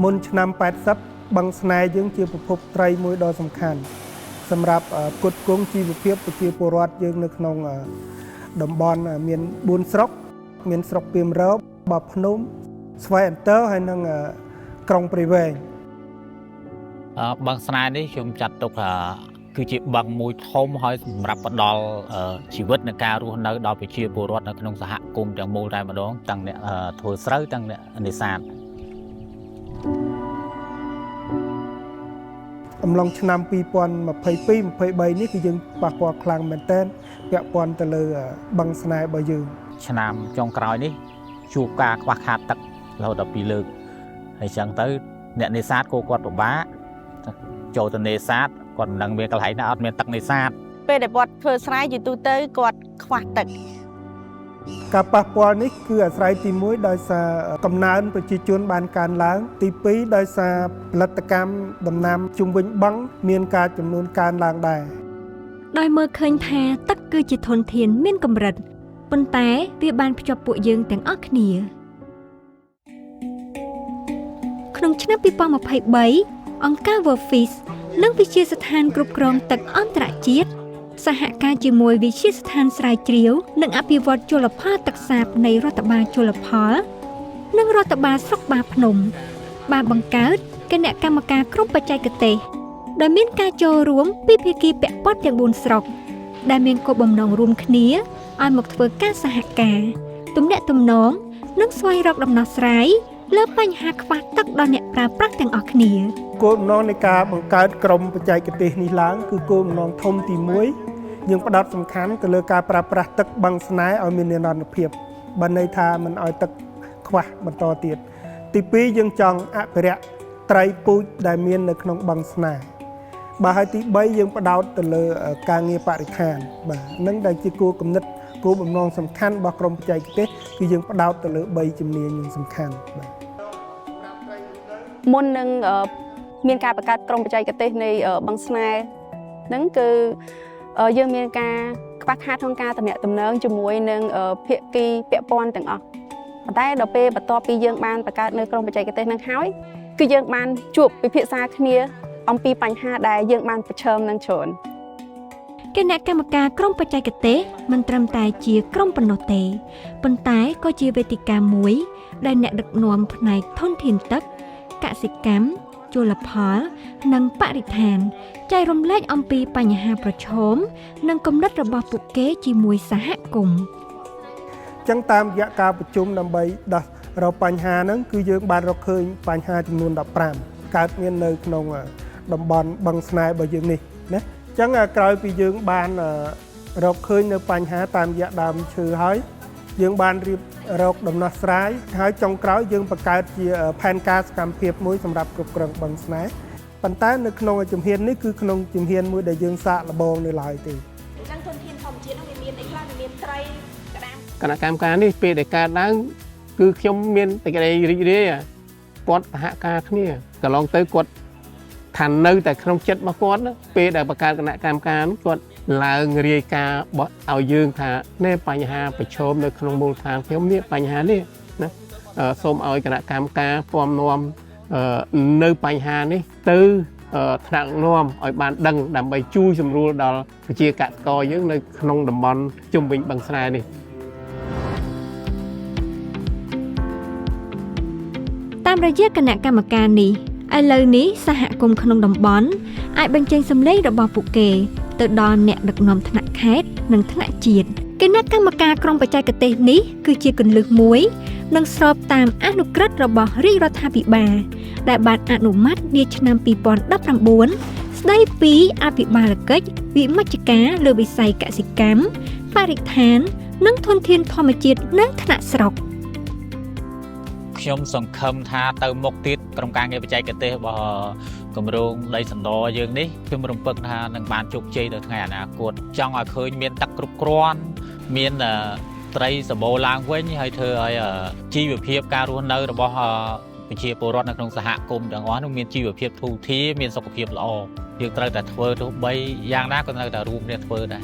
មុនឆ្នាំ80បឹងស្នែយើងជាប្រភពត្រីមួយដ៏សំខាន់សម្រាប់ផ្គត់ផ្គង់ជីវភាពប្រជាពលរដ្ឋយើងនៅក្នុងតំបន់មាន4ស្រុកមានស្រុកពីមរោបបោះភ្នំស្វាយអន្តរហើយនិងក្រុងព្រៃវែងបឹងស្នែនេះខ្ញុំចាត់ទុកគឺជាបឹងមួយធំហើយសម្រាប់ផ្ដល់ជីវិតនៃការរស់នៅដល់ប្រជាពលរដ្ឋនៅក្នុងសហគមន៍ទាំងមូលតែម្ដងទាំងអ្នកធ្វើស្រូវទាំងអ្នកនេសាទអំឡុងឆ្នាំ2022-23នេះគឺយើងប៉ះពាល់ខ្លាំងមែនទែនពាក់ព័ន្ធទៅលើបឹងស្នែរបស់យើងឆ្នាំចុងក្រោយនេះជួបការខ្វះខាតទឹករហូតដល់2លើកហើយចឹងទៅអ្នកនេសាទគាត់ពិបាកចូលទៅនេសាទគាត់មិនដឹងមានកន្លែងណាអត់មានទឹកនេសាទពេលដែលគាត់ធ្វើស្រែយទូទៅគាត់ខ្វះទឹកការប៉ះពាល់នេះគឺអាស្រ័យទី1ដោយសារកំណើនប្រជាជនបានកើនឡើងទី2ដោយសារផលិតកម្មដំណាំជុំវិញបឹងមានការចំនួនកើនឡើងដែរដោយមើលឃើញថាទឹកគឺជាធនធានមានកម្រិតប៉ុន្តែវាបានភ្ជាប់ពួកយើងទាំងអស់គ្នាក្នុងឆ្នាំ2023អង្គការ World Fish និងវិទ្យាស្ថានគ្រប់គ្រងទឹកអន្តរជាតិសហការជាមួយវិទ្យាស្ថានស្រាវជ្រាវនិងអភិវឌ្ឍជលផលទឹកសាបនៃរដ្ឋបាលជលផលនិងរដ្ឋបាលស្រុកបាភ្នំបានបង្កើតគណៈកម្មការក្រុមបច្ចេកទេសដែលមានការចូលរួមពីភាគីពាក់ព័ន្ធទាំង4ស្រុកដែលមានគោលបំណងរួមគ្នាឲ្យមកធ្វើការសហការទំនាក់ទំនងនិងស្វែងរកដំណោះស្រាយលើបញ្ហាខ្វះទឹកដល់អ្នកប្រើប្រាស់ទាំងអស់គ្នាគោលបំណងនៃការបង្កើតក្រុមបច្ចេកទេសនេះឡើងគឺគោលបំណងធំទី1យើងផ្ដោតសំខាន់ទៅលើការប្រើប្រាស់ទឹកបឹងស្នែឲ្យមាននិរន្តរភាពបើន័យថាមិនឲ្យទឹកខ្វះបន្តទៀតទី2យើងចង់អភិរក្សត្រីពូជដែលមាននៅក្នុងបឹងស្នែបាទហើយទី3យើងផ្ដោតទៅលើការងារបរិស្ថានបាទនឹងដែលជាគោលគំនិតគោលបំណងសំខាន់របស់ក្រុមបច្ចេកទេសគឺយើងផ្ដោតទៅលើ3ជំនាញសំខាន់បាទមុននឹងមានការបង្កើតក្រុមបច្ចេកទេសនៃបឹងស្នែហ្នឹងគឺយើងមានការខ្វះខាតក្នុងការទំនាក់ទំនងជាមួយនឹងភាគីពាក់ព័ន្ធទាំងអស់ប៉ុន្តែដល់ពេលបន្ទាប់ពីយើងបានបង្កើតនៅក្រុមបច្ចេកទេសហ្នឹងហើយគឺយើងបានជួបពិភាក្សាគ្នាអំពីបញ្ហាដែលយើងបានប្រឈមនឹងច្រើនគណៈកម្មការក្រុមបច្ចេកទេសមិនត្រឹមតែជាក្រុមប៉ុណ្ណោះទេប៉ុន្តែក៏ជាវេទិកាមួយដែលអ្នកដឹកនាំផ្នែកធនធានទឹកកសិកម្មជលផលនិងបរិស្ថានចែករំលែកអំពីបញ្ហាប្រឈមនិងគំនិតរបស់ពួកគេជាមួយសហគមន៍ចឹងតាមរយៈការប្រជុំដើម្បីដោះរកបញ្ហាហ្នឹងគឺយើងបានរកឃើញបញ្ហាចំនួន15កើតមាននៅក្នុងតំបន់បឹងស្នែរបស់យើងនេះណាចឹងក្រោយពីយើងបានរកឃើញនៅបញ្ហាតាមរយៈដើមឈើហើយយើងបានរៀបរកដំណោះស្រាយហើយចុងក្រោយយើងបង្កើតជាផែនការសកម្មភាពមួយសម្រាប់គ្រប់គ្រងបឹងស្នែប៉ុន្តែនៅក្នុងជំហាននេះគឺក្នុងជំហានមួយដែលយើងសាកល្បងនៅឡើយទេចឹងធនធានធម្មជាតិហ្នឹងវាមានអីខ្លះវាមានត្រីក្តាមគណៈកម្មការនេះពេលដែលកើតឡើងគឺខ្ញុំមានតែក្តីរីករាយគាត់សហការគ្នាកន្លងទៅគាត់ថានៅតែក្នុងចិត្តរបស់គាត់ពេលដែលបង្កើតគណៈកម្មការគាត់ឡើងរាយការណ៍បោះឲ្យយើងថានេះបញ្ហាប្រឈមនៅក្នុងមូលដ្ឋានខ្ញុំនេះបញ្ហានេះណាសូមឲ្យគណៈកម្មការពំនាំនៅបញ្ហានេះទៅថ្នាក់នាំឲ្យបានដឹងដើម្បីជួយសម្រួលដល់ប្រជាកសិករយើងនៅក្នុងតំបន់ជុំវិញបឹងស្នែនេះតាមរយៈគណៈកម្មការនេះឥឡូវនេះសហគមន៍ក្នុងតំបន់អាចបញ្ចេញសម្លេងរបស់ពួកគេទៅដល់អ្នកដឹកនាំថ្នាក់ខេត្តនិងថ្នាក់ជាតិគណៈកម្មការក្រុមបច្ចេកទេសនេះគឺជាគន្លឹះមួយនិងស្របតាមអនុក្រឹត្យរបស់រាជរដ្ឋាភិបាលដែលបានអនុម័តនាឆ្នាំ2019ស្ដីពីអភិបាលកិច្ចវិមជ្ឈការលើវិស័យកសិកម្មបរិស្ថាននិងធនធានធម្មជាតិនៅថ្នាក់ស្រុកខ្ញុំសង្ឃឹមថាទៅមុខទៀតក្រុមការងារបច្ចេកទេសរបស់គម្រោងដីសណ្ដយើងនេះខ្ញុំរំពឹងថានឹងបានជោគជ័យនៅថ្ងៃអនាគតចង់ឲ្យឃើញមានទឹកគ្រប់គ្រាន់មានត្រីសម្បូរឡើងវិញហើយធ្វើឲ្យជីវភាពការរស់នៅរបស់ប្រជាពលរដ្ឋនៅក្នុងសហគមន៍ទាំងអស់នោះមានជីវភាពធូរធារមានសុខភាពល្អយើងត្រូវតែធ្វើទោះបីយ៉ាងណាក៏ត្រូវតែរួមគ្នាធ្វើដែរ